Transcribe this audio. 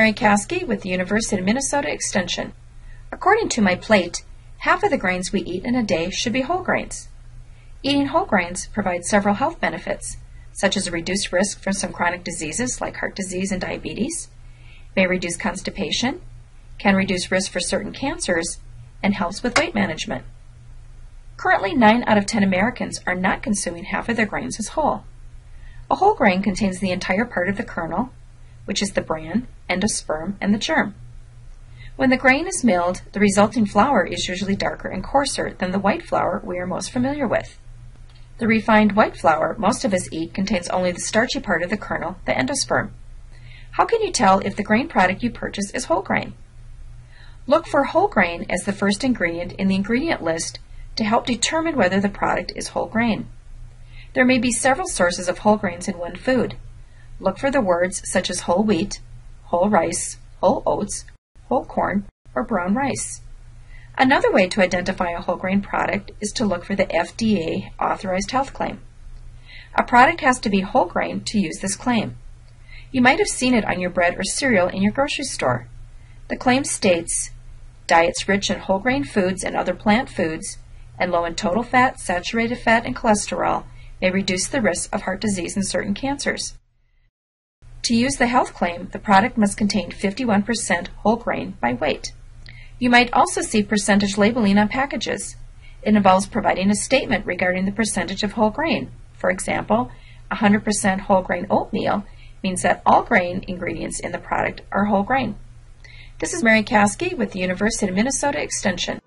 Mary Caskey with the University of Minnesota Extension. According to my plate, half of the grains we eat in a day should be whole grains. Eating whole grains provides several health benefits, such as a reduced risk from some chronic diseases like heart disease and diabetes, may reduce constipation, can reduce risk for certain cancers, and helps with weight management. Currently, 9 out of 10 Americans are not consuming half of their grains as whole. A whole grain contains the entire part of the kernel, which is the bran, endosperm, and the germ. When the grain is milled, the resulting flour is usually darker and coarser than the white flour we are most familiar with. The refined white flour most of us eat contains only the starchy part of the kernel, the endosperm. How can you tell if the grain product you purchase is whole grain? Look for whole grain as the first ingredient in the ingredient list to help determine whether the product is whole grain. There may be several sources of whole grains in one food. Look for the words such as whole wheat, whole rice, whole oats, whole corn, or brown rice. Another way to identify a whole grain product is to look for the FDA authorized health claim. A product has to be whole grain to use this claim. You might have seen it on your bread or cereal in your grocery store. The claim states, diets rich in whole grain foods and other plant foods, and low in total fat, saturated fat, and cholesterol may reduce the risk of heart disease and certain cancers. To use the health claim, the product must contain 51% whole grain by weight. You might also see percentage labeling on packages. It involves providing a statement regarding the percentage of whole grain. For example, 100% whole grain oatmeal means that all grain ingredients in the product are whole grain. This is Mary Caskey with the University of Minnesota Extension.